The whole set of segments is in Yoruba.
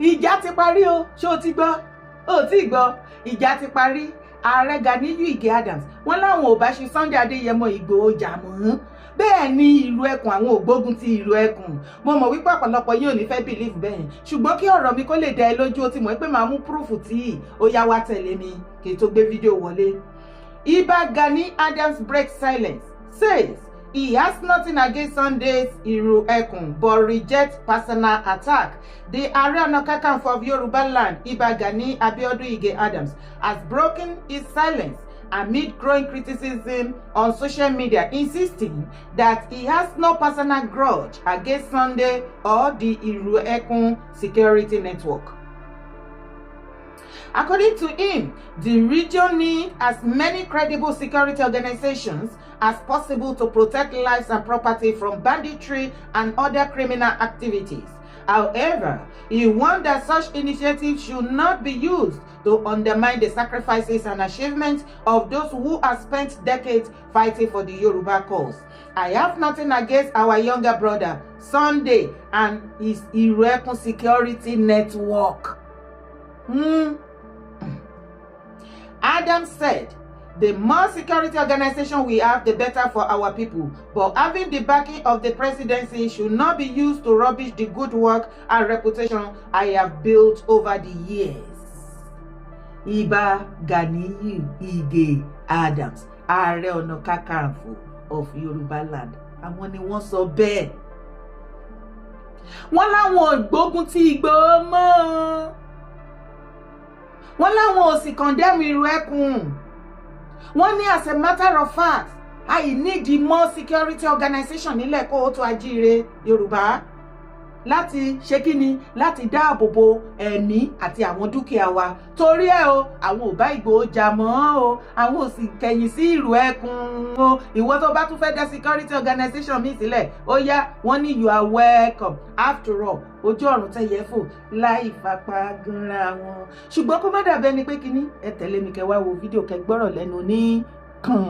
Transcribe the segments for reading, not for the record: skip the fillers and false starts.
ìjà ti parí o, ṣé o ti gbọ́? O ti gbọ́, ìjà ti parí. Ààrẹ Gani Adams wọ́n láwọn ò bá ṣe Sunday Adéyẹmọ Ìgbòho jà mọ́. Bẹ́ẹ̀ ni ìlú ẹkùn àwọn ògbógun ti ìlú ẹkùn. Mo mọ̀ wípé ọ̀pọ̀lọpọ̀ yín ò ní fẹ́ believe bẹ́ẹ̀. Ṣùgbọ́n kí ọ̀rọ̀ mi kó lè dá ẹ lójú, ó ti mọ̀ pé màá mú proof tí ó yá wá tẹ̀lé mi kí n tó gbé fídíò wọlé. Ìbà Gani Adams breaks silence, says he has nothing against Sunday's Iru Ekun but rejects personal attack. The Ààrẹ Ọ̀nà Kakanfò of Yoruba land, Ìbà Gani Adams, has broken his silence amid growing criticism on social media, insisting that he has no personal grudge against Sunday or the Iru Ekun security network. According to him, the region needs as many credible security organizations as possible to protect lives and property from banditry and other criminal activities. However, he warned that such initiatives should not be used to undermine the sacrifices and achievements of those who have spent decades fighting for the Yoruba cause. I have nothing against our younger brother, Sunday, and his Iru Ekun security network. Adams said, the more security organization we have, the better for our people. But having the backing of the presidency should not be used to rubbish the good work and reputation I have built over the years. Ìbà Gani Adams, Ààrẹ Ọ̀nà Kakanfò of Yoruba land. Àwọn ni wọ́n sọ bẹ́ẹ̀. Wọ́n láwọn ògbógun ti Ìgbòho mọ́. Wọ́n láwọn ò sì condemn Iru Ekun. Wọ́n ní as a matter of fact, I need the more security organization nílẹ̀ kó tó ajíire Yorùbá láti ṣe kíni láti dáàbò bo ẹ̀mí àti àwọn dúkìá wa. Torí ẹ̀ o, àwọn ò bá Ìgbòho jà mọ́ o, àwọn ò sì kẹ̀yìn sí Iru Ekun o. Ìwọ tó bá tún fẹ́ dá security organization mi sílẹ̀, ó yá, wọ́n ní you are welcome. After all, ojú ọ̀run tẹ́yẹ fò láì fapá gúnra wọn. Ṣùgbọ́n kó má dàbẹ́ ni pé kíní, ẹ tẹ̀lé mi kẹ́ wá wo fídíò kẹ́ gbọ́rọ̀ lẹ́nu ní kàn.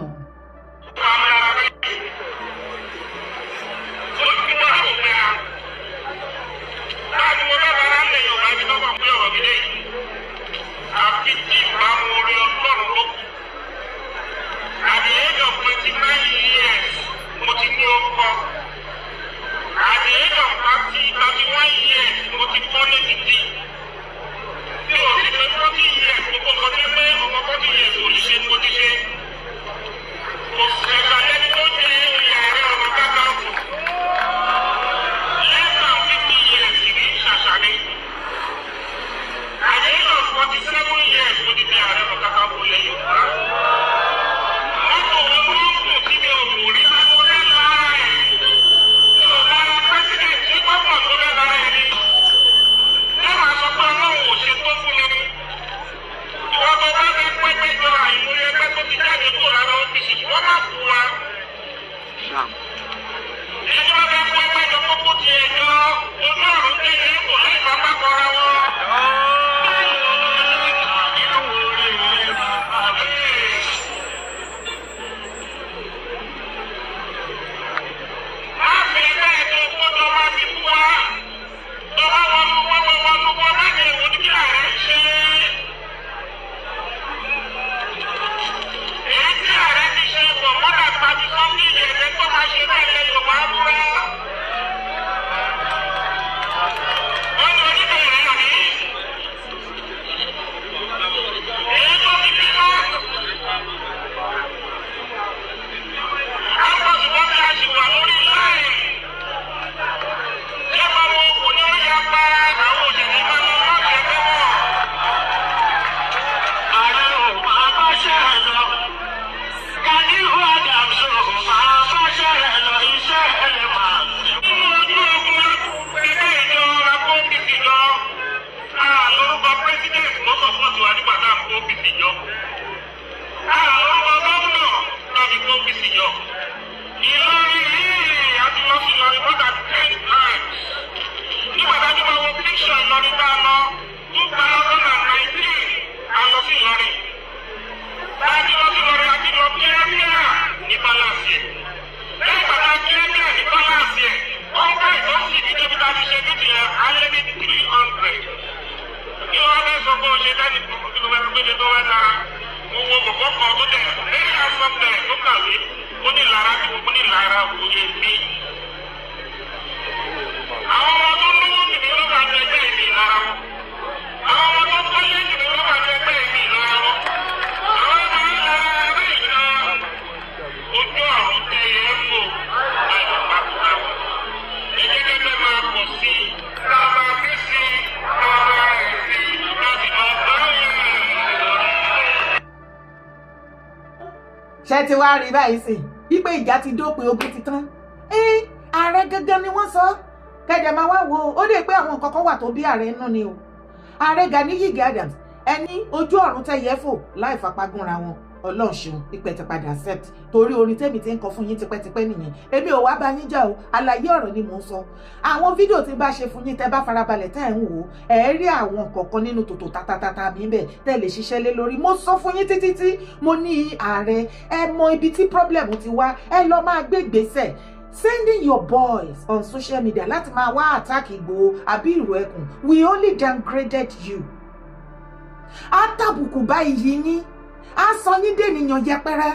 ṣé ti wá rí báyìí sí wípé ìjà ti dópin ogun ti tán ààrẹ gangan ni wọ́n sọ kẹjẹ máa wá wo ó dé pé àwọn nǹkan kan wà tó bí ààrẹ inú ni o ààrẹ Gani Adams ẹni ojú ọ̀run tẹ̀yẹ́ fò láì fapágúnra wọn Ọlọ́run ṣeun ìpẹ́ ti padà accept torí orin tèmi ti ń kọ fún yín tipẹ́tipẹ́ nìyẹn èmi ò wá bá yín jà o àlàyé ọ̀rọ̀ ni mò ń sọ àwọn fídíò tí bá ṣe fún yín tẹ́ bá farabalẹ̀ tẹ́ ẹ̀ ń wò ẹ̀ rí àwọn kọ̀ọ̀kan nínú tòtò tatatata mi bẹ̀ tẹ́ lè ṣiṣẹ́ lé lórí mo sọ fún yín títí tí mo ní ààrẹ ẹ mọ ibi tí problem ti wá ẹ lọ máa gbé ìgbésẹ̀ sending your boys on social media láti máa wá attack Igboho àbí ìrò ẹkùn we only downgraded you àtàbùkù báyìí yín a sọ yín dènìyàn yẹpẹrẹ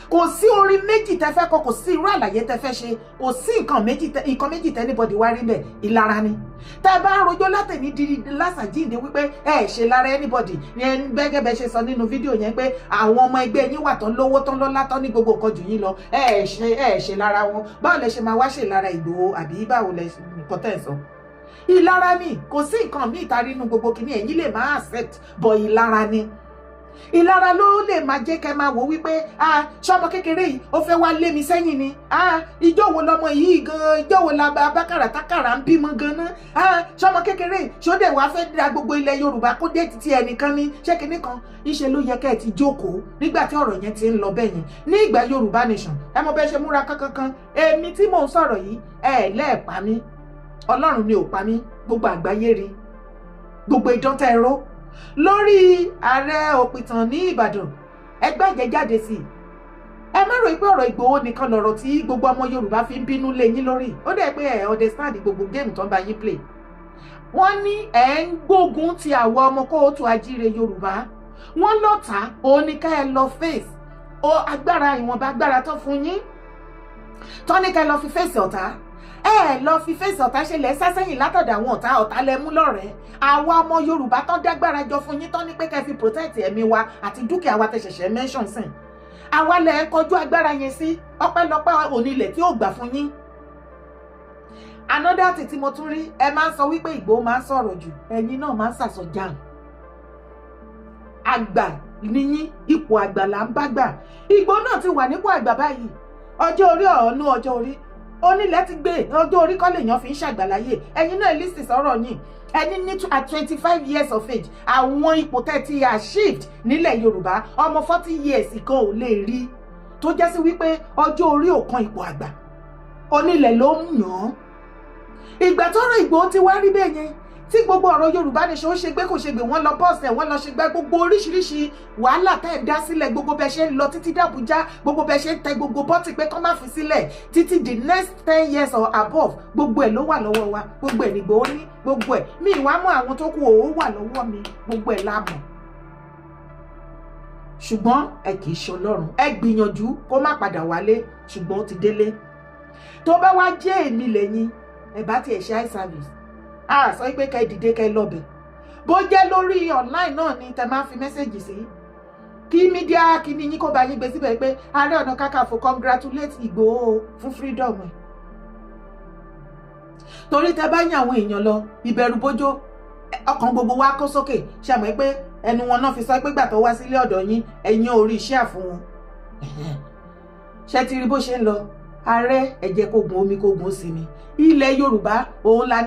kò sí orin méjì tẹ́ fẹ́ kọ kò sí irú àlàyé tẹ́ fẹ́ ṣe kò sí nǹkan méjì tẹ́ anybody wá rí bẹ́ẹ̀ ìlara ni tẹ́ bá rojọ́ látẹ̀ní di lásàjíǹde wípé ẹ ṣe lára anybody yẹn gẹ́gẹ́ bẹ́ ṣe sọ nínú fídíò yẹn pé àwọn ọmọ ẹgbẹ́ yín wà tán lówó tán lọ́lá tán ní gbogbo nǹkan jù yín lọ ẹ ṣe lára wọn báwo lẹ ṣe máa wá ṣe lára Ìgbòho àbí báwo lẹ nǹkan tẹ́ sọ ìlara ni kò sí nǹkan míì ta nínú gbogbo kìíní ẹ̀yin lè máa accept but ìlara ni ìlara ló lè máa jẹ́ kẹ́ máa wò wípé ṣọmọ kékeré yìí ó fẹ́ wá lé mi sẹ́yìn ni ìjọ wo lọmọ yìí gan ìjọ wo la abákàrà tákàrà ń bímọ ganan ṣọmọ kékeré yìí ṣó dẹ̀ wá fẹ́ da gbogbo ilẹ̀ Yorùbá kó dé títí ẹnìkan ní ṣé kinní kan ìṣe ló yẹ kẹ́ ẹ ti jókòó nígbà tí ọ̀rọ̀ yẹn ti ń lọ bẹ́ẹ̀ yẹn ní ìgbà Yorùbá nation ẹ mọ bẹ́ẹ̀ ṣe múra kankan èmi tí mò ń sọ̀rọ̀ yìí ẹ lẹ́ẹ̀pá mi Ọlọ́run ni ò pa mí gbogbo àgbáyé rí gbogbo ìdán tẹ́ ẹ ró lórí ààrẹ òpìtàn ní Ìbàdàn ẹgbẹ́ ìjẹ́ jáde sí ẹ má rò pé ọ̀rọ̀ Ìgbòho nìkan lọ̀rọ̀ tí gbogbo ọmọ Yorùbá fi ń bínú lé yín lórí ó dẹ̀ pé ẹ understand gbogbo géèmù tó ń bá yín play wọ́n ní ẹ̀ ń gbógun ti àwọn ọmọ kóòtù ajíire Yorùbá wọ́n lọ́ta òun ni ká ẹ lọ face agbára ìwọ̀nba agbára tó fún yín tó ní ká ẹ lọ fi face ọ̀tá ẹ lọ fi fèsì ọ̀tá ṣẹlẹ̀ sásẹ́yìn látọ̀dọ̀ àwọn ọ̀tá lẹ mú lọ́rẹ̀ẹ́ àwa ọmọ Yorùbá tán dágbára jọ fún yín tán ní pé kẹ́ fi protect ẹ̀mí wa àti dúkìá wa tẹ́ ṣẹ̀ṣẹ̀ mention sìn àwa lẹ kọjú agbára yẹn sí ọpẹ́lọpẹ́ onílẹ̀ tí ó gbà fún yín. another thing tí mo tún rí ẹ máa ń sọ wípé Ìgbòho máa ń sọ̀rọ̀ jù ẹ̀yin náà máa ń sàsọ jàm àgbà níyín ipò àgbà là ń bá gbà Ìgbòho náà ti wà nípò àgbà báyìí ọjọ́ orí ọ̀ọ́nú ọjọ́ orí onílẹ̀ ti gbé ọjọ́ orí kọ́ lèèyàn fi ń ṣàgbàláyè ẹ̀yin náà lísì sọ̀rọ̀ yìí ẹni ní at 25 years of age àwọn ipò tẹ́ ti achieved nílẹ̀ Yorùbá ọmọ 40 years kan ò lè rí tó jẹ́ sí wípé ọjọ́ orí ò kan ipò àgbà onílẹ̀ ló ń yàn án ìgbà tọ́rọ̀ Ìgbòho ti wá rí bẹ́ẹ̀ yẹn tí gbogbo ọ̀rọ̀ Yorùbá nation ó ṣe gbé kò ṣe gbé wọ́n lọ bọ́ọ̀sẹ̀ wọ́n lọ ṣe gbá gbogbo oríṣiríṣi wàhálà tẹ́ ẹ̀ dá sílẹ̀ gbogbo bẹ́ẹ̀ ṣe ń lọ títí d'Àbújá gbogbo bẹ́ẹ̀ ṣe ń tẹ gbogbo bọ́tì pé kọ́ má fi sílẹ̀ títí the next 10 years or above gbogbo ẹ̀ ló wà lọ́wọ́ wa gbogbo ẹ̀ nìgbò ó ní gbogbo ẹ̀ mi ìwà mọ́ àwọn tó kù ó wà lọ́wọ́ mi gbogbo ẹ̀ la mọ̀ ṣùgbọ́n ẹ kì í ṣe Ọlọ́run ẹ gbìyànjú kó má padà wálé ṣùgbọ́n ó ti délé tó bá wá jẹ́ èmi lẹ́yìn ẹ bá tiẹ̀ ṣe eye service sọ pé kẹ́ dìde kẹ́ lọ́bẹ̀ bó jẹ́ lórí online náà ni tẹ́ máa fi mẹ́sẹ̀gì sí kí mídíà kí ni yín kó bá yín gbé síbẹ̀ pé Ààrẹ Ọ̀nà Kakanfò congratulate Ìgbòho fún freedom ẹ̀ torí tẹ́ bá yín àwọn èèyàn lọ ìbẹ̀rù bójó ọkàn gbogbo wa kó sókè ṣàmọ́ pé ẹnu wọn náà fi sọ pé gbà tó wá sílé ọ̀dọ̀ yín ẹ̀yin orí iṣẹ́ àfún wọn ṣe ti rí bó ṣe ń lọ ààrẹ ẹ jẹ́ kó gun omi kó gun sí mi ilẹ̀ Yorùbá òun là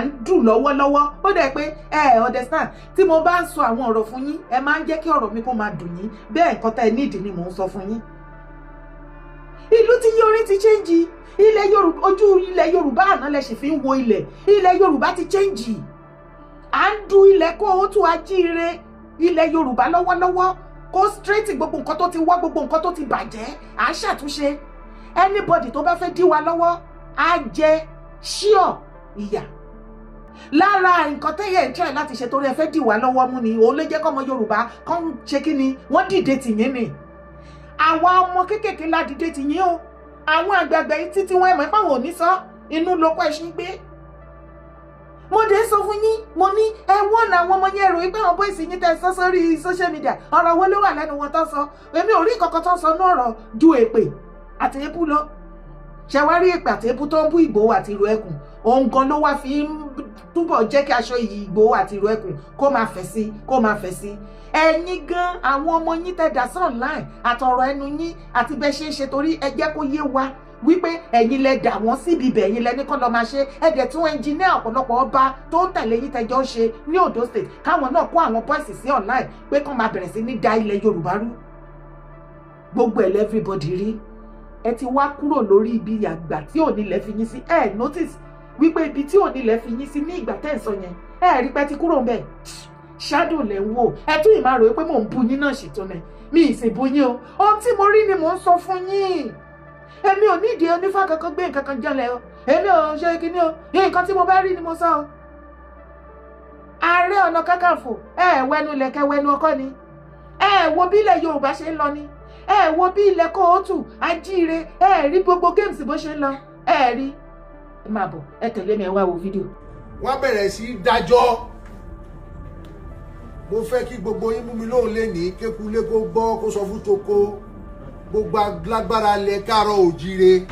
ń dùn lọ́wọ́lọ́wọ́ ó dẹ̀ pé ẹ understand tí mo bá ń sọ àwọn ọ̀rọ̀ fún yín ẹ máa ń jẹ́ kí ọ̀rọ̀ mi kó máa dùn yín bẹ́ẹ̀ nǹkan tẹ́ ẹ nídìí ni mò ń sọ fún yín. ìlú tí yorin ti change ojú ilẹ̀ Yorùbá àná lẹ sì fi ń wo ilẹ̀ Yorùbá ti change à ń du ilẹ̀ kó o tún ajíire ilẹ̀ Yorùbá lọ́wọ́lọ́wọ́ kó straight gbogbo nǹkan tó ti wọ́ gbogbo nǹkan tó ti bàjẹ́ à ń ṣàtúnṣe anybody tó bá fẹ́ dí wa lọ́wọ́ á jẹ́ ṣíọ̀ ìyà lára nǹkan tẹ́yẹ̀ ń try láti ṣe torí ẹ fẹ́ dì wá lọ́wọ́ mú ni òun ló jẹ́ kọ́mọ Yorùbá kán ṣe kí ni wọ́n dìde tìyín ni àwa ọmọ kéékèèké la dìde tìyín o àwọn àgbààgbà yìí títí wọn ẹ̀mọ́ ìpàwọ̀ ò ní sọ inú lóko ẹ̀ṣin gbé mo dé sọ fún yín mo ní ẹ wọ́n àwọn ọmọ yẹn rò pé àwọn bóyìí yín tẹ́ sọ sórí social media ọ̀rọ̀ wo ló wà lẹ́nu wọn tó sọ èmi ò rí kankan tó sọ ní ọ̀rọ̀ ju èpè àti ebú lọ ṣe wá rí èpè àti ebú tó ń bú Ìgbòho àti ìrò ẹkùn òun gan ló wá fi ń túbọ̀ jẹ́ kí aṣọ iyì Ìgbòho àti ìró ẹkùn kó máa fẹ̀ sí kó máa fẹ̀ sí. Ẹ̀yin gan àwọn ọmọ yín tẹ́ dá sí online àtọ̀rọ̀ ẹnu yín àti bẹ́ẹ̀ ṣe ń ṣe torí ẹ jẹ́ kó yé wa wípé ẹ̀yin lẹ dà wọ́n síbi ibẹ̀ ẹ̀yin lẹ ní kọ́ lọ máa ṣe ẹ̀dẹ̀ tún ẹnjìníà ọ̀pọ̀lọpọ̀ ọba tó ń tẹ̀lé yín tẹjọ́ ń ṣe ní Ondo State káwọn náà kó àwọn bọ́ìsì sí online pé kán máa bẹ̀rẹ̀ sí ní da ilẹ̀ Yorùbá rú. Gbogbo ẹ̀ lẹ́fíríbọ̀dì rí. Ẹ ti wá kúrò lórí ibi àgbà tí òní lẹ fi yín sí. Ẹ notice wípé ibi tí òní lẹ fi yín sí ní ìgbà tẹ́ ẹ̀ sọ yẹn ẹ rí pé ti kúrò ń bẹ̀. Shadow lẹ̀ ń wò ẹ tún ìmọ̀ rò pé mò ń bu yín náà ṣètò náà mi ì sì bu yín o. Ohun tí mo rí ni mò ń sọ fún yín. Èmi ò nídìí onífá kankan gbé nǹkan kan jọlẹ̀ o. Èmi ò ṣe kíní o. Nǹkan tí mo bá rí ni mo sọ o. Ààrẹ Ọ̀nà Kakanfò wẹnu ilẹ̀kẹ̀ wẹnu ọkọ ni. Wo bí ilẹ̀ Yorùbá ṣe ń lọ ni. Wo bí ilẹ̀ kóòtù ajíire rí gbogbo games bó ṣe ń lọ. Rí ẹ máa bọ̀ ẹ tẹ̀lé mi ẹ wá wo fídíò. Wọ́n bẹ̀rẹ̀ sí í dájọ́. Mo fẹ́ kí gbogbo yín mú mi lóhùn lénìí kékulé kó gbọ́ kó sọ fún toko. Gbogbo alágbára lẹ káàárọ̀ òjíire.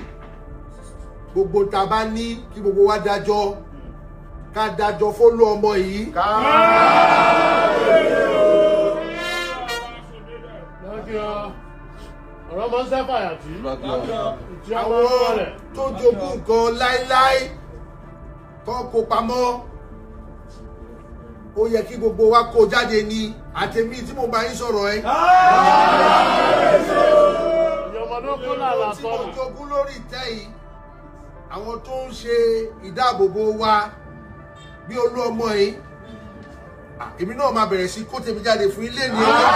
Gbogbo tá bá ní kí gbogbo wa dájọ́. Ká dájọ́ fólú ọmọ yìí. Ọ̀rọ̀ mọ́ sẹ́fà àti àwọn tó jogún nǹkan láíláí tó kó pamọ́. Ó yẹ kí gbogbo wa kó jáde ní àtẹ̀mí tí mo bá yín sọ̀rọ̀ ẹ́. Tí mo jogún lórí ìtẹ́ yìí, àwọn tó ń ṣe ìdáàbòbò wa bí olú ọmọ yìí, èmi náà máa bẹ̀rẹ̀ sí kó tèmi jáde fún ilé ní ọjọ́.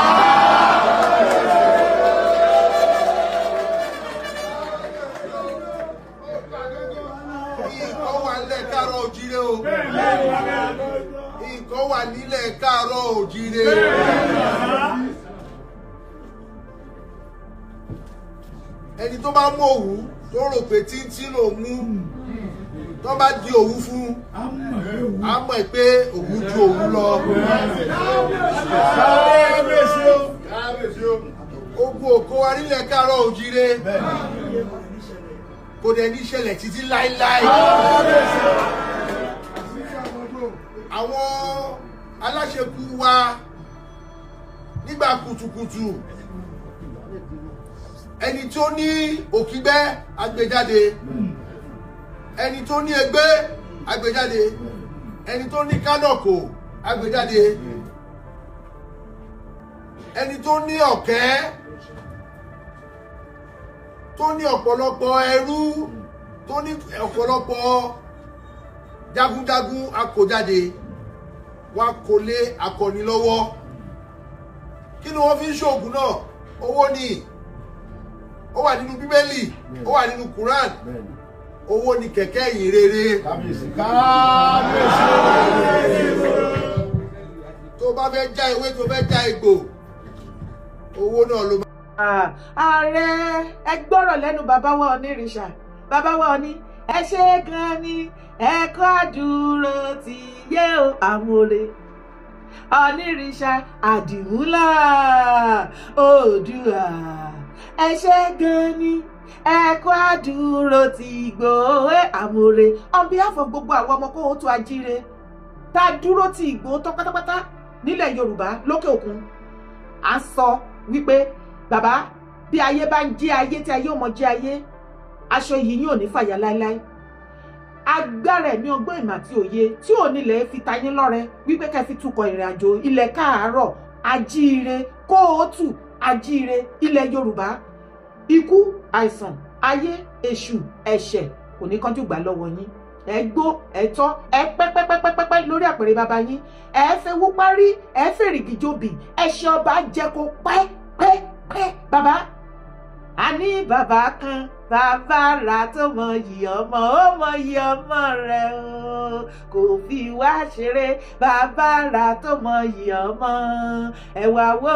Nǹkan wà nílẹ̀ káàárọ̀ òjíire o. Nǹkan wà nílẹ̀ káàárọ̀ òjíire. Ẹni tó bá mú òwú tó rò pé títí ló mú tó bá di òwú fún á mọ̀ pé òwú ju òwú lọ. Ogun òkó wa nílẹ̀ káàárọ̀ òjíire kò dẹ̀ ní ṣẹlẹ̀ títí láíláí. Àwọn aláṣekú wa nígbà kùtùkùtù ẹni tó ní òkígbẹ́ agbèjáde, ẹni tó ní ẹgbẹ́ agbèjáde, ẹni tó ní kánọ̀kò agbèjáde, ẹni tó ní ọ̀kẹ́, tó ní ọ̀pọ̀lọpọ̀ ẹrú, tó ní ọ̀pọ̀lọpọ̀ jagunjagun akòjáde, wọ́n kò lé akọni lọ́wọ́. Kí ni wọ́n fi ń ṣoògùn náà? Owó ni. Ó wà nínú Bíbélì, ó wà nínú Quran. Owó ni kẹ̀kẹ́ ìyìn rere. Tó bá fẹ́ já ewé, tó fẹ́ já egbò, owó náà ló máa. Ààrẹ ẹ gbọ́rọ̀ lẹ́nu bàbá wa onírìṣà. Bàbá wa ní ẹ ṣe gan ni ẹ kọ́ àdúró ti yé o àmúre. Onírìṣà àdìmúlà Oòduà ẹ ṣe gan ni ẹ kọ́ àdúró ti Ìgbòho àmúre. On behalf of gbogbo àwọn ọmọ kóòtù ajíire tá a dúró ti Ìgbòho tán pátápátá nílẹ̀ Yorùbá lókè òkun, à ń sọ wípé bàbá bí ayé bá ń jẹ́ ayé tí ayé ò mọ jẹ́ ayé, aṣọ yìí yóò ní fàyà láéláé. Agbára ẹ̀mí ọgbọ́n ìmọ̀ àti òye tí ò nílẹ̀ fi ta yín lọ́rẹ wípé kẹ́ fi tukọ̀ ìrìn àjò ilẹ̀ káàárọ̀ ajíire kóòtù ajíire ilẹ̀ Yorùbá. Ikú, àìsàn, ayé, èṣù, ẹ̀ṣẹ̀ kò ní kánjú gbà lọ́wọ́ yín. Ẹ gbó, ẹ tọ́, ẹ pẹ́pẹ́pẹ́pẹ́pẹ́ lórí àpèrè bàbá yín. Ẹ fẹ́ wó parí, ẹ fèrègì jòbì, ẹṣẹ ọba jẹ́ kó pẹ́. Bàbá, a ní bàbá kan, bàbá ra tó mọyì ọmọ, ó mọyì ọmọ rẹ̀ o, kò fi wá ṣeré. Bàbá ra tó mọyì ọmọ, ẹ wá wò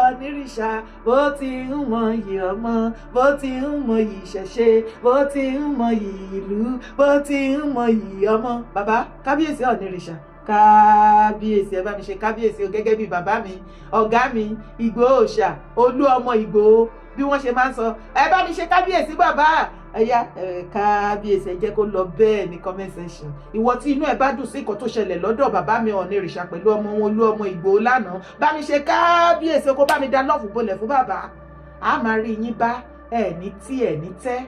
onírìṣà bó ti ń mọyì ọmọ, bó ti ń mọyì ìṣẹ̀ṣe, bó ti ń mọyì ìlú, bó ti ń mọyì ọmọ. Bàbá kábíyèsí onírìṣà, kábíyèsí ẹ bá mi ṣe kábíyèsí o gẹ́gẹ́ bí bàbá mi, ọ̀gá mi, Ìgbòho ṣà, olú ọmọ Ìgbòho, bí wọ́n ṣe máa ń sọ ẹ bá mi ṣe kábíyèsí bàbá ẹ̀yà kábíyèsí ẹ jẹ́ kó lọ bẹ́ẹ̀ ní comment section. Ìwọ tí inú ẹ bá dùn sí nǹkan tó ṣẹlẹ̀ lọ́dọ̀ bàbá mi Ọ̀nìrìṣà pẹ̀lú ọmọ wọn Olú ọmọ Ìgbòho lánàá bá mi ṣe kábíyèsí kó bá mi dá lọ́ọ̀fù bolẹ̀ fún bàbá a máa rí yín bá ẹ̀ ní tí ẹ̀ ní tẹ́.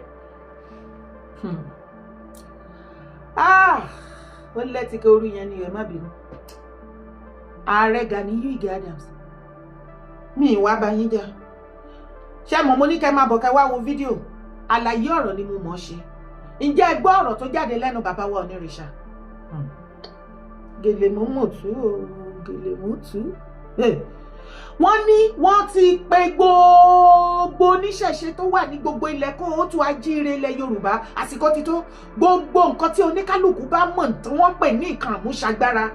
ó lẹ́tí kí orí yẹn ni ẹ má bínú. Ààrẹ Gani Adams mi ìwà bá yín jà ṣé mo ní kẹ́ máa bọ̀ kẹ́ wá wo fídíò àlàyé ọ̀rọ̀ ni mo mọ̀ ṣe. Ǹjẹ́ ẹ gbọ́ ọ̀rọ̀ tó jáde lẹ́nu bàbá wa Ọ̀nìrìṣà? Gèlè mú mọ̀tú o gèlè mú tú. Wọ́n ní wọ́n ti pe gbogbo oníṣẹ̀ṣe tó wà ní gbogbo ilẹ̀ kóòtù ajíire ilẹ̀ Yorùbá àsìkò ti tó gbogbo nǹkan tí oníkálùkù bá mọ̀ tí wọ́n pè ní nǹkan àmúṣagbára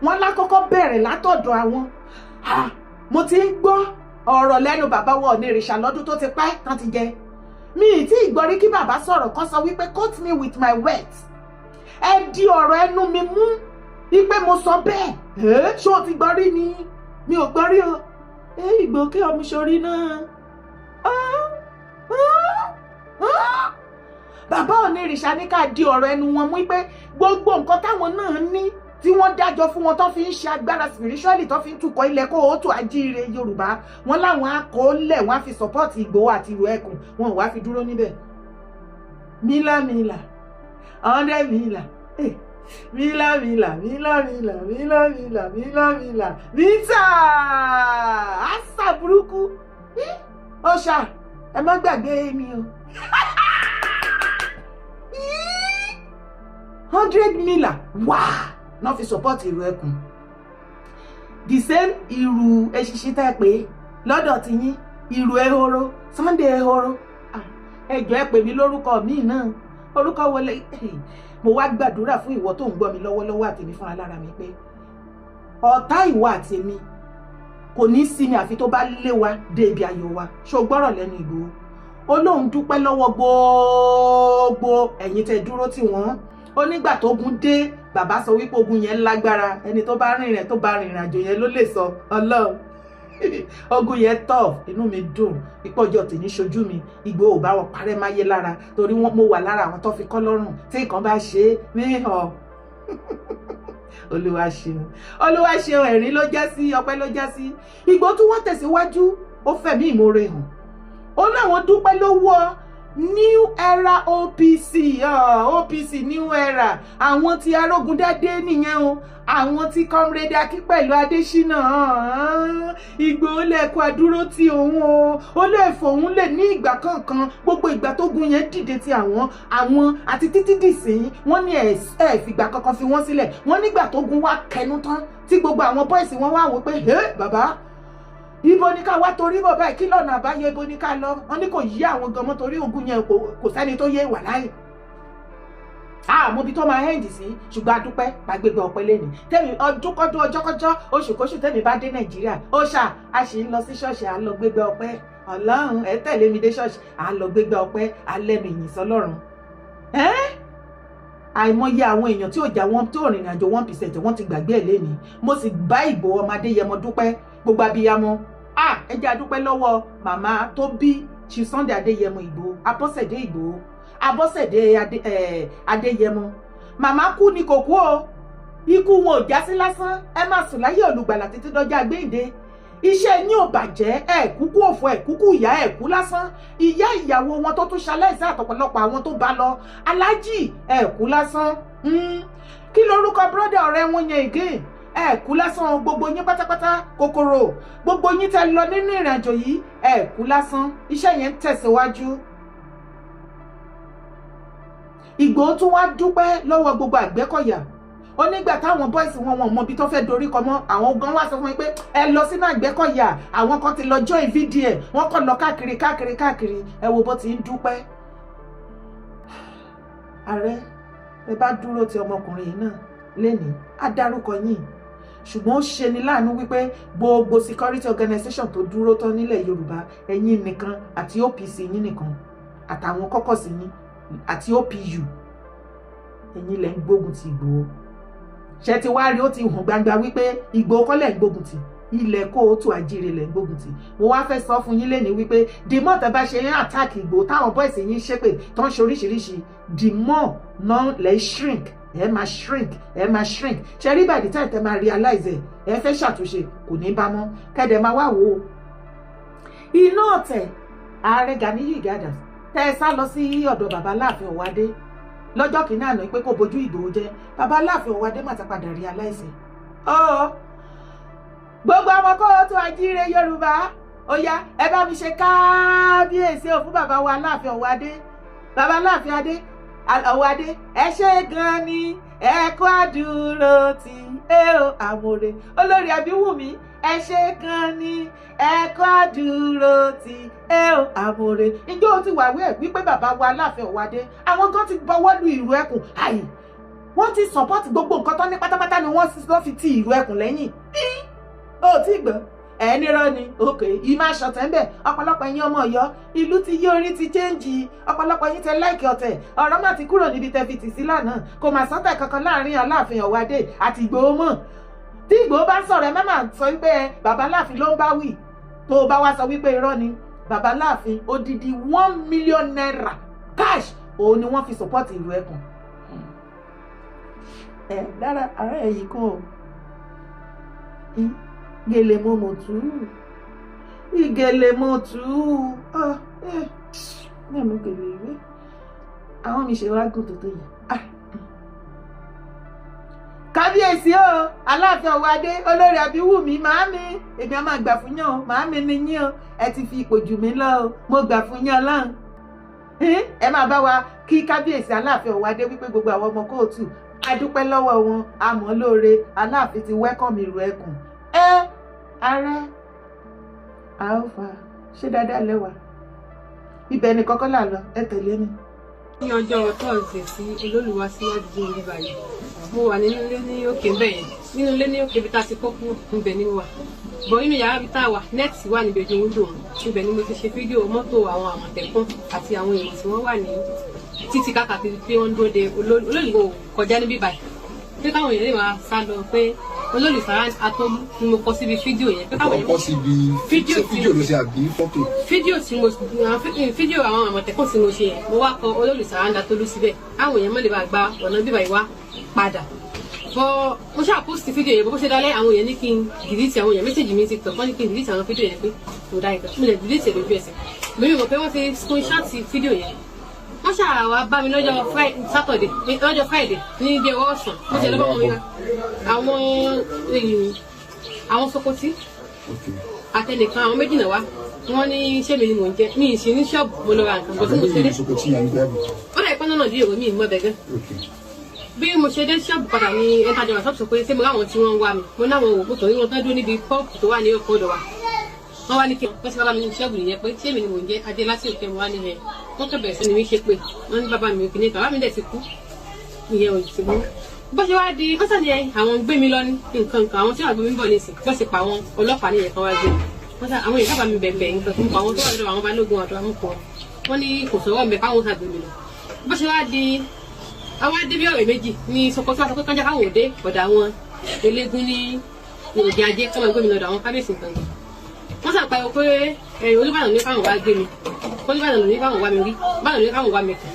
wọ́n lákọ́kọ́ bẹ̀rẹ̀ látọ̀dọ̀ àwọn. Mo ti ń gbọ́ ọ̀rọ̀ lẹ́nu bàbá wa Ọ̀nìrìṣà lọ́dún tó ti pẹ́ tán ti jẹ mi ì tí ìgbọ́rí kí bàbá sọ̀rọ̀ kan sọ wípé quote me with my words ẹ di ọ̀rọ̀ ẹnu mi mú wípé mo sọ bẹ́ẹ̀ ṣé o ti gbọ́rí ni mi ò gbọ́rí o Ìgbòho kí ọmọ sórí náà. Bàbá Ọ̀nìrìṣà ní ká di ọ̀rọ̀ ẹnu wọn mú pé gbogbo nǹkan táwọn náà ní tí wọ́n dájọ́ fún wọn tó fi ń ṣe agbára spiritually tó fi ń tukọ̀ ilẹ̀ kóòtù ajíire Yorùbá wọn láwọn akọọ́lẹ̀ wọn á fi support Ìgbòho àti ìlú ẹkùn wọn ò wá fi dúró níbẹ̀. mílà 100 mílà mítà àṣà burúkú ọ̀ṣà ẹ má gbàgbé mi o 100 mílà wá náà fi support ìlú ẹkùn. The same ìrù eṣiṣi tẹ́ pé lọ́dọ̀ ti yín ìrù ehoro Sunday ehoro ẹjọ́ ẹ pè mí lórúkọ mi náà orúkọ wọlé. Mo wá gbàdúrà fún ìwọ tó ń gbọ́ mi lọ́wọ́lọ́wọ́ àtèmi fún alára mi pé ọ̀tá ìwọ àtèmi kò ní sí ni àfi tó bá lé wa dé ibi ayọ̀ wa. Ṣó gbọ́rọ̀ lẹ́nu Ìgbòho ó lóun dúpẹ́ lọ́wọ́ gbogbo ẹ̀yin tẹ́ dúró tì wọ́n ó nígbà tó ogun dé bàbá sọ wípé ogun yẹn lágbára ẹni tó bá rìnrìn àjò yẹn ló lè sọ Ọlọ́run ogun yẹn tọ̀ inú mi dùn ìpọ́jọ́ tèmi ṣojú mi Ìgbòho bá wọn parẹ́ máyé lára torí mo wà lára àwọn tó fi kọ́ lọ́rùn tí nǹkan bá ṣe é mìíràn. Olúwa ṣeun ẹ̀rín ló já sí ọpẹ́ ló já sí. Ìgbòho tún wọ́n tẹ̀síwájú ó fẹ̀mí ìmoore hàn ó láwọn dúpẹ́ lọ́wọ́ New Era OPC New Era àwọn tí Arógundádé nìyẹn o àwọn tí Comrade Akin pẹ̀lú Adésínà Ìgbòho lẹ́kọ̀ọ́ àdúró tí òun ó lè fòun lè ní ìgbà kankan gbogbo ìgbà tó gun yẹn dìde ti àwọn àti títí dìsín wọ́n ní ẹ̀ fìgbà kankan fi wọ́n sílẹ̀ wọ́n nígbà tó gun wá kẹnu tán tí gbogbo àwọn bọ́ìsì wọn wá wò pé bàbá ibo ni ká wá torí bọ̀ báyìí kí lọ́nà àbáyọ ibo ni ká lọ wọn ní kò yí àwọn gan mọ́ torí ogun yẹn kò sẹ́ni tó yé wà láyé. Mo bi tó máa hẹ́ǹdì sí ṣùgbọ́n adúpẹ́ gbàgbégbé ọpẹ́ lẹ́nu tẹ́mi ọdúnkọ́dún ọjọ́kọ́jọ́ oṣùkóṣù tẹ́mi bá dé Nàìjíríà a sì ń lọ sí ṣọ́ọ̀ṣì à ń lọ gbégbé ọpẹ́ Ọlọ́run ẹ tẹ̀lé mi dé ṣọ́ọ̀ṣì à ń lọ gbégbé ọpẹ́ alẹ́nu ìyìn sọ́lọ́run. Àìmọye àwọn èèyàn tí ò já wọn tó rìnrìn àjò 1% wọ́n ti gbàgbé ẹ̀ lẹ́ni mo sì bá Ìgbòho ọmọ Adéyẹmọ dúpẹ́ gbogbo abiyamọ ẹ jẹ́ adúpẹ́ lọ́wọ́ màmá tó bí Chief Sunday Adéyẹmọ Ìgbòho Abọ́sẹ̀dé Ìgbòho Abọ́sẹ̀dé Adéyẹmọ màmá kú ni kò kú o ikú wọn ò já sí lásán ẹ máa sùn láyé olùgbàlà títí dọjọ́ àgbéǹde iṣẹ́ yín ò bàjẹ́ ẹ kúkú òfò ẹ kúkú ìyá ẹ kú lásán ìyá ìyàwó wọn tó tún ṣaláìsí àtọ̀pọ̀lọpọ̀ àwọn tó bá lọ aláàjì ẹ kú lásán kí lorúkọ brọ́dà ọ̀rẹ́ wọn yẹn again ẹ kú lásán gbogbo yín pátápátá kòkòrò gbogbo yín tẹ́ lọ nínú ìrìnàjò yìí ẹ kú lásán iṣẹ́ yẹn ń tẹ̀síwájú. Ìgbòho tún wá dúpẹ́ lọ́wọ́ gbogbo Àgbẹ̀kọ̀yà ó nígbà táwọn bọ́ìsì wọn mọ ibi tó fẹ́ dorí kọ mọ́ àwọn gan wá sọ fún mi pé ẹ lọ sínú Àgbẹ̀kọ̀yà àwọn kan ti lọ join VDA wọ́n kàn lọ káàkiri ẹ wo bó ti ń dúpẹ́. Ààrẹ ẹ bá dúró ti ọmọkùnrin yìí náà lẹ́ni á dárúkọ yín ṣùgbọ́n ó ṣe ni láàánú wípé gbogbo security organization tó dúró tán nílẹ̀ Yorùbá ẹ̀yin nìkan àti OPC yín nìkan àtàwọn kọ́kọ́sì yín àti OPU ẹ̀yin lẹ́ ń gbógun ti Ìgbòho ṣe ti wá rí ó ti hàn gbangba wípé Ìgbòho kọ́ lẹ́ ń gbógun ti ilẹ̀ kóòtù àjíire lẹ̀ ń gbógun tì. Mo wá fẹ́ sọ fún yín lẹ́ni wípé the more tẹ́ bá ṣe ń attack Ìgbòho táwọn boys yín ṣépè tó ń ṣe oríṣiríṣi, the more náà lẹ́ shrink ẹ máa shrink ṣe rí by the time tẹ́ máa realize ẹ fẹ́ ṣàtúnṣe kò ní bá mọ́ kẹ́dẹ̀ máa wá wò ó. Iná ọ̀tẹ̀ ààrẹ Gani Adams tẹ́ ẹ sá lọ sí ọ̀dọ̀ bàbá Aláàfin Ọ̀wádé lọ́jọ́ kìíní àná pé kò bójú Ìgbòho jẹ́. Bàbá Aláàfin Ọ̀wádé mà ti padà realize gbogbo ọmọ kóòtù àjíire Yorùbá ó yá ẹ bá mi ṣe kábíyèsí ò fún bàbá wa Aláàfin Ọ̀wádé. Bàbá Aláàfin Ọ̀wádé ẹ ṣé gan ni ẹ kú àdúró tí àmọ̀rẹ́ olórí Abíwùmí ẹ ṣé gan ni ẹ kú àdúró tí àmọ̀rẹ́. Ǹjẹ́ o ti wà wí wípé bàbá wa Aláàfin Ọ̀wádé àwọn kan ti bọwọ́ lu ìlú ẹkùn àyè wọ́n ti support gbogbo nǹkan tó ní pátápátá ni wọ́n fi ti ìlú ẹkùn lẹ́yìn. Ó ti gbọ́ ẹni rọ ni òkè ìmọ̀ aṣọ̀tẹ̀ ń bẹ̀ ọ̀pọ̀lọpọ̀ ẹ̀yin ọmọ Ọ̀yọ́ ìlú ti yí orí ti chẹ́ǹjì ọ̀pọ̀lọpọ̀ yín tẹ láìkì ọ̀tẹ̀ ọ̀rọ̀ má ti kúrò níbi tẹ fi tì sí lánàá kò mà sọ́tẹ̀ kankan láàrin Aláàfin Ọ̀wádé àti Ìgbòho mọ́. Tí Ìgbòho bá ń sọ̀rọ̀ ẹ má máa sọ wípé bàbá Aláàfin ló ń bá wí tó o bá wá sọ wípé irọ́ ni. Bàbá Aláàfin odidi 1 million naira cash òun ni wọ́n fi support ìlú ẹkùn. Dára ara ẹ̀yìn kan o gèlè mo mọ̀ tú ìgèlè mo tú mẹ́mú gèlè ìwé àwọn mi ṣe wá gùn tó tó yìí. Kábíyèsí o Aláàfin Ọ̀wádé olórí Abíwùmí màámi èmi á máa gbà fún yàn o màámi ni yín o ẹ ti fi ipò jù mí lọ o mo gbà fún yàn Ọlọ́run. Ẹ máa bá wa kí Kábíyèsí Aláàfin Ọ̀wádé wípé gbogbo àwọn ọmọ kóòtù adúpẹ́ lọ́wọ́ wọn àmọ́ lóore Aláàfin ti welcome ìlú ẹkùn. Ààrẹ àófà ṣé dáadáa lẹ́wà ibẹ̀ ni kọ́kọ́ là lọ ẹ tẹ̀lé mi. Ní ọjọ́ tọ́sídẹ̀ẹ́ tí olólùwà síwájú ní ibi báyìí mo wà nínú ilé ní òkè bẹ́ẹ̀ nínú ilé ní òkè bí tá a ti kó kúrò níbẹ̀ ni mo wà bọ̀ nínú yàrá bí tá a wà nẹ́ẹ̀tì wà níbi ojú wíńdò ibẹ̀ ni mo ti ṣe fídíò mọ́tò àwọn Àmọ̀tẹ́kùn àti àwọn èèyàn tí wọ́n wà ní títí káàkiri pé wọ́n ń dúró de olólùwò kọjá níbí báyìí pé káwọn èèyàn lè máa sá lọ pé olórí Sàrán Atolú ni mo kọ síbi fídíò yẹn pé káwọn èèyàn síbi fídíò ló ṣe àbí fọ́tò fídíò àwọn Àmọ̀tẹ́kùn tí mo ṣe yẹn mo wá kọ olórí Sàrán Atolú síbẹ̀ káwọn èèyàn má lè bá gba ọ̀nà bíbá ìwá padà bọ́ mo ṣáà post fídíò yẹn bó ṣe dálẹ́ àwọn èèyàn ní kí n delete àwọn èèyàn méjèèjì mi ti tọ̀ wọ́n ní kí n delete àwọn fídíò yẹn pé kò dá ìgbà mo lè delete lójú ẹsẹ̀ lórí mọ̀ pé wọ́n ti screenshot fídíò yẹn wọ́n ṣáà wá bá mi lọ́jọ́ Friday ní ibi ọwọ́ ọ̀sán mo ṣe lọ́bọ̀ wọn wíwá àwọn Sokoti àtẹnìkan àwọn méjì náà wá wọ́n ní ṣé mi ni mò ń jẹ mi ì sí ní ṣọ́ọ̀bù mo lọ ra nǹkan bó tí mo ṣe dé ó dà ìpọ́n náà díẹ̀ mi ì mọ́ bẹ̀gẹ́ bí mo ṣe dé ṣọ́ọ̀bù padà ní ẹ̀ńtàjọ wà sọ́ọ̀bù sọ pé ṣé mo ráwọn tí wọ́n ń wá mi mo náwọn òwò mo torí wọn tán dúró níbi pọ́ọ̀pù tó wà ní ọkọ̀ ọ̀dọ̀ wa wọ́n wá ní kí wọ́n ṣe bàbá mi ní ṣọ́ọ̀bù nìyẹn pé ṣé mi ni mò ń jẹ adé láti òkè mo wá ní ẹ̀ wọ́n kẹ́ bẹ̀rẹ̀ sí ni mi ṣe pé wọ́n ní bàbá mi kìíní bàbá mi dẹ̀ ti kú ìyẹn ò ti mú bó ṣe wá di kọ́sà ni àwọn gbé mi lọ ní nǹkan àwọn tí wọ́n gbé mi bọ̀ ní ìsìn bó ṣe pa àwọn ọlọ́pàá nìyẹn kan wá gbé wọ́n sá àwọn èèyàn bá mi bẹ̀bẹ̀ nǹkan fún àwọn tó wà lọ́dọ̀ àwọn balógun ọ̀dọ̀ amúkọ wọ́n ní kò sọ̀rọ̀ mbẹ̀ káwọn sàgbé mi lọ bó ṣe wá di àwọn adé bí ọ̀rẹ́ méjì ní Sokoti wá sọ pé kánjá káwọn òde ọ̀dọ̀ àwọn eléégún ní òde ajé káwọn gbé mi lọ́dọ̀ àwọn kábíyèsí nǹkan yìí wọ́n sàpàyọ pé Olúbàdàn ní káwọn wá gbé mi Olúbàdàn ní káwọn wá mi rí Olúbàdàn ní káwọn wá mi kàn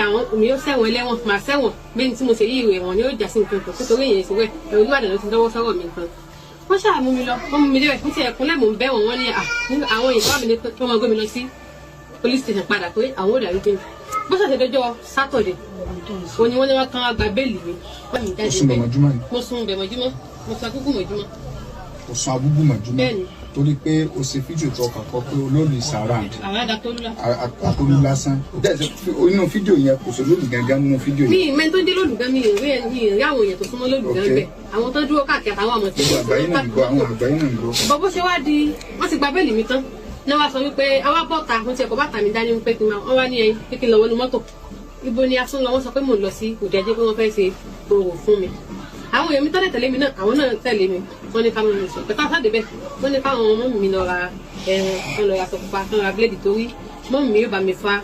àwọn mi yóò ṣẹ̀wọ̀n ẹlẹ́wọ̀n màá ṣẹ̀wọ̀n bí tí mo ṣe yí ìwé wọn ni yóò já sí nǹkan kan nítorí èyàn ìṣòwò Olúbàdàn ló ti lọ́wọ́ sọ́rọ̀ mi nǹkan wọ́n ṣàmú mi lọ wọ́n mú mi débẹ̀ fún ti ẹ̀kúnlẹ̀ mò ń bẹ̀ wọ́n ní àwọn ìyàwó mi ní kí wọ́n máa gbé mi lọ sí police station padà pé àwọn ò dàrí gbé mi bó ṣàṣẹdọjọ́ Saturday òun ni wọ́n ní wọ́n kàn wá gba béèlì mi wọ́n mi jáde bẹ́ẹ̀ mo sùn bẹ̀ mọ́júmọ́ mo sùn agúgù mọ́júmọ́. o sùn agúgù mọ́júmọ́ torí pé o ṣe fídíò tó kàn kọ́ pé olórí Sàrán Atolú lásán inú fídíò yẹn kò sọ lóòlù gangan nínú fídíò yẹn. mi mẹ́tò dé lóòlù gan mi rí àwọn èèyàn tó súnmọ́ lóòlù gan bẹ́ẹ̀ àwọn tó dúró káàkiri àtàwọn Àmọ̀tẹ́kùn. àgbáyé náà ń gbọ́. bọ́ bó ṣe wá di wọ́n ti gba béèlì mi tán náà wá sọ wípé àwa bọ́ta mo ti ẹ̀kọ́ bàtà mi dání pé kí n wá ní ẹyin pé kí n lọ wọnú mọ́tò ibo ni asún lọ wọ́n sọ pé mò ń lọ sí òde ajé pé wọ́n fẹ́ ṣe gbòòrò fún mi àwọn èèyàn mi tọ́lẹ̀ tẹ̀lé mi náà àwọn náà tẹ̀lé mi wọ́n ní káwọn sọ pé káwọn sáde bẹ́ẹ̀ wọ́n ní káwọn ọmọ mi lọ ra ẹran wọ́n lọ ra aṣọ pupa wọ́n ra bíléèdì torí mọ́ mi yóò bá mi fa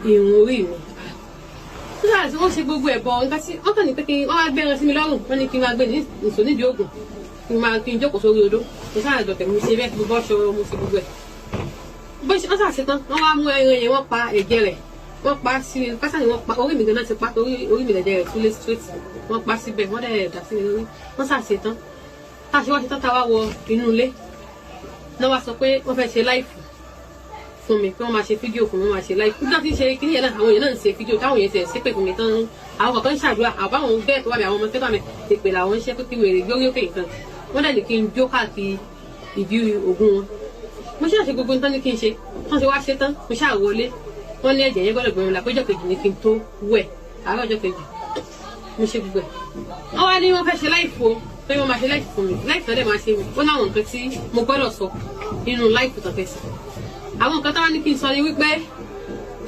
irun orí mi. nígbà tí wọ́n ṣe gbogbo ẹ̀bọ nǹkan tí wọ́n kàn ní pé kí wọ́n wá gbé ẹran sí mi lọ́rùn wọ́n ní kí n wá gbé nìṣó nídìí òògùn kí n jókòó sórí odó mo sáà dọ̀tẹ̀ mo ṣe bẹ́ẹ̀ mo bọ́ ṣọ mo ṣe gbogbo ẹ̀ bó ṣe wọ́n ṣàṣe tán wọ́n wá mú ẹran yẹn wọ́n pa ẹ̀jẹ̀ rẹ̀ wọ́n pa sí i pásánì wọ́n pa orí mi gan-an ti pa orí mi lẹ̀jẹ̀ rẹ̀ túlé straight wọ́n pa síbẹ̀ wọ́n dẹ̀ dà sí mi lórí wọ́n ṣàṣe tán tá a ṣe wá ṣe tán tá a wá wọ inú ilé náà wá sọ pé wọ́n fẹ́ ṣe láìfù fún mi pé wọ́n máa ṣe fídíò fún mi wọ́n máa ṣe láìfù nígbà tí ń ṣe kíní yẹn náà àwọn èèyàn náà ń ṣe fídíò táwọn èèyàn ṣe ṣépè fún mi tán àwọn kan ń ṣàdúrà àbáwọn bẹ́ẹ̀ tó wà mí àwọn ọmọ tẹ́tọ́ mi èpè làwọn ń ṣe pé kí wèrè gbórí òkè nǹkan wọ́n dẹ̀ ní kí n jó káàkiri ìdí ògùn wọn mo ṣáà ṣe gbogbo nǹkan ní kí n ṣe wọ́n ṣe wá ṣe tán mo ṣáà wọlé wọ́n ní ẹ̀jẹ̀ yẹn gbọ́dọ̀ gbẹ̀rún la péjọ kejì ní kí n tó wẹ̀ àárọ̀ ọjọ́ kejì mo ṣe gbogbo ẹ̀ wọ́n wá ní wọ́n fẹ́ ṣe láìfù o pé wọ́n máa ṣe láìfù fún mi láìfù náà dẹ̀ máa ṣe mi ó láwọn nǹkan tí mo gbọ́dọ̀ sọ nínú láìfù tó fẹ́ sí àwọn nǹkan táwọn ní kí n sọ ni wípé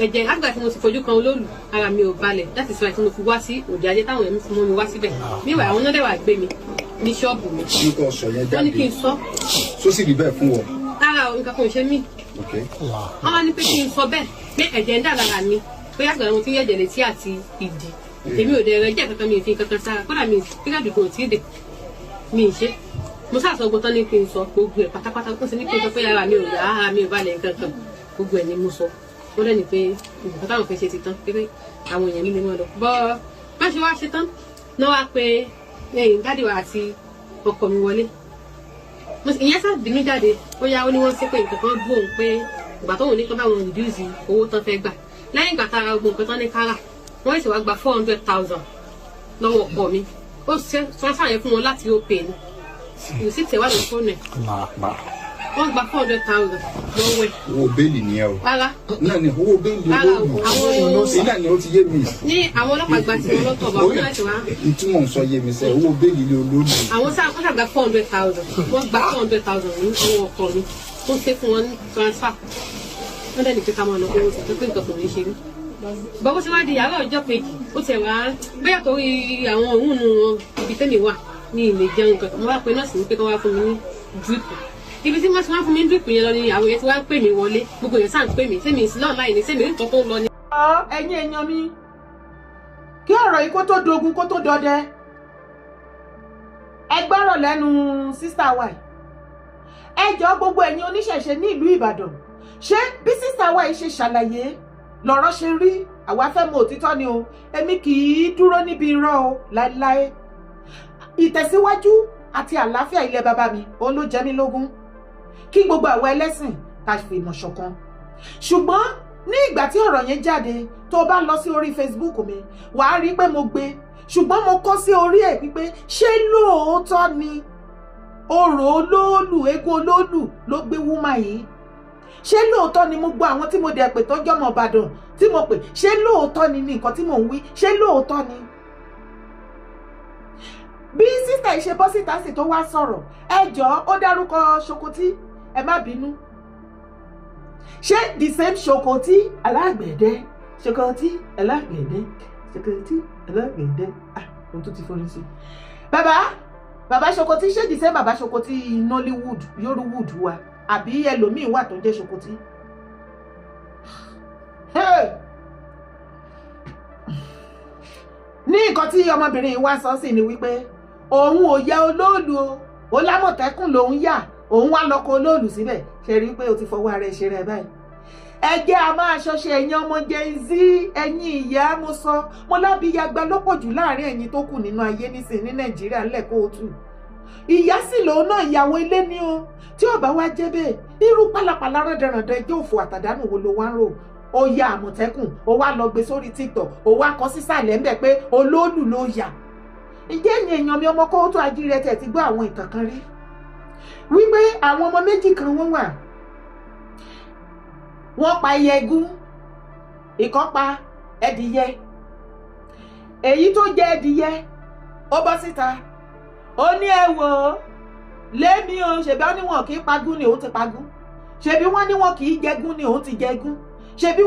ẹ̀jẹ̀ àgbà tí mo ti fojú kan olóòlù ara mi ò balẹ̀ láti sọ àti mo fi wá sí òde ajé táwọn èmi fi mú mi wá síbẹ̀ níwà àwọn náà dẹ̀ wà gbé mi ní ṣọ́ọ̀bù mi wọ́n ní kí n sọ tó sì rí bẹ́ẹ̀ fún wọn. lára nǹkan kan ò ṣe mí wọ́n wá ní pé kí n sọ bẹ́ẹ̀ pé ẹ̀jẹ̀ ń dà lára mi pé àgbà mo ti rí ẹ̀jẹ̀ létí àti ìdí èmi ò dẹ̀ rẹ̀ jẹ́ kankan mi ì fi kankan sára kódà mi pírẹ́dì kò tí ì dè mi ì ṣe mo sáà sọ gbọ́tán ní kí n sọ gbogbo ẹ̀ pátápátá ó sì ní kí n sọ pé ara mi ò yá ara mi ò balẹ̀ nǹkan kan gbogbo ẹ̀ ni mo sọ ó dẹ̀ ní pé nǹkan táwọn fẹ́ ṣe ti tán pé àwọn èèyàn mi lè mọ́ lọ bọ́ bá ṣe wá ṣe tán náà wá pé dádì wa àti ọkọ mi wọlé ìyẹn sáà bínú jáde ó yá ó ní wọ́n ṣe pé nǹkan kan bú òun pé ìgbà tó wọ́n ní kí báwọn reduce owó tán fẹ́ gbà lẹ́yìn ìgbà tá a ra gbogbo nǹkan tán ní kára wọ́n sì wá gba 400,000 lọ́wọ́ ọkọ mi ó ṣe transfer yẹn fún wọn láti ó pè ní ìlú sí tẹ̀wá lórí fóònù ẹ̀ wọ́n gba 400,000 lọ́wọ́ ẹ̀. owó bẹ́ẹ̀lì ni ẹ o. rárá náà ni owó bẹ́ẹ̀lì olóògùn náà ni ó ti yé mi. ní àwọn ọlọ́pàá gba tiwọn lọ́tọ̀ bá wọn láti wá. ìtumọ̀ ń sọ yé mi sẹ́ owó bẹ́ẹ̀lì ni olóògùn. àwọn sáà wọ́n ṣàgbà 400,000 wọ́n gba 400,000 ní owó ọkọ mi tó ṣe fún wọn ní transfer wọ́n dẹ̀ ní pé ká máa lọ owó tuntun pé nǹkan kò ní ṣe mí. bọ́bọ́ ṣe wá di àárọ̀ ọjọ́ kejì ó tẹ̀ wá bóyá torí àwọn òun nu ibi tẹ́mi wà ní ilé jẹun kan mo wá pe nọ́ọ̀sì ní pé kí wọ́n wá fún mi ní drip ibi tí wọ́n ti wá fún mi ní drip yẹn lọ ni àwọn yẹn ti wá ń pè mí wọlé gbogbo yẹn sáà ń pè mí sẹ́mi ìsìlọ́ láì ní sẹ́mi nǹkan tó ń lọ ni. ẹ̀yin èèyàn mi kí ọ̀rọ̀ yìí kó tó dogun kó tó dọdẹ ẹ gbọ́rọ̀ lẹ́nu sísá wa yìí ẹ jọ gbogbo ẹ̀yin oníṣẹ̀ṣe ní ìlú Ìbàdàn ṣé bí sísá wa yìí ṣe ṣàlàyé lọ́rọ̀ ṣe rí àwa fẹ́ mọ òtítọ́ ni o èmi kì í dúró níbi irọ́ o láéláé ìtẹ̀síwájú àti àlàáfíà ilẹ̀ bàbá mi òun ló jẹ́ mí lógún kí gbogbo àwọn ẹlẹ́sìn ká fi ìmọ̀ ṣọ̀kan ṣùgbọ́n ní ìgbà tí ọ̀rọ̀ yẹn jáde tó bá lọ sí orí Facebook mi wàá rí pé mo gbé ṣùgbọ́n mo kọ sí orí ẹ̀ wípé ṣé lóòótọ́ ni orò olóòlù eégún olóòlù ló gbé wúmà yìí ṣé lóòótọ́ ni mo gbọ́ àwọn tí mo dẹ̀ pè tọ́jọ́ ọmọ Ìbàdàn tí mo pè ṣé lóòótọ́ ni nǹkan tí mò ń wí ṣé lóòótọ́ ni. bí sísá ìṣe bọ́ síta sì tó wá sọ̀rọ̀ ẹ jọ̀ọ́ ó dárúkọ Ṣokotí ẹ má bínú ṣé the same Ṣokotí alágbẹ̀dẹ Ṣokotí alágbẹ̀dẹ Ṣokotí alágbẹ̀dẹ ohun tó ti forí sí. bàbá Ṣokotí ṣé the same bàbá Ṣokotí Nollywood Yorùwood wa àbí ẹlòmíín wà tó jẹ́ Ṣokotí. ní nǹkan tí ọmọbìnrin wa sọ sí ni wípé òun ò yẹ olóòlù o ó lámọ̀tẹ́kùn lòun yà òun wá lọ́kọ olóòlù síbẹ̀ ṣe rí pé o ti fọwọ́ ara ẹ̀ ṣe rẹ̀ báyìí. ẹjẹ́ a máa ṣọṣẹ ẹ̀yin ọmọ Gen Z ẹ̀yin ìyá mo sọ mo lábíyagba lọ́pọ̀ jù láàrin ẹ̀yin tó kù nínú ayé nísìn ní Nàìjíríà ńlẹ̀ kóòtù ìyá sì lòun náà ìyàwó ilé ni o tí ò bá wá jẹ́ bẹ́ẹ̀ irú pálapàla rẹ̀dẹ̀rẹ̀dẹ̀ ẹjọ́ òfò àtàdánù wo ló wá ń rò ó ya àmọ̀tẹ́kùn ó wá lọ gbé sórí TikTok ó wá kọ sísàlẹ̀ ńbẹ̀ pé olóòlù ló yà ǹjẹ́ ẹ̀yin èèyàn mi ọmọ kóòtù ajíire tẹ̀ ti gbọ́ àwọn ìtàn kan rí wípé àwọn ọmọ méjì kan wọ́n wà wọ́n pa ẹyẹ igún ìkan pa ẹdìyẹ èyí tó jẹ ẹdìyẹ ó bọ́ síta ó ní ẹ wò ó lémi o ṣèbí wọ́n ní wọn kì í pagún ni òun ti pagún ṣèbí wọ́n ní wọn kì í jẹgún ni òun ti jẹgún ṣèbí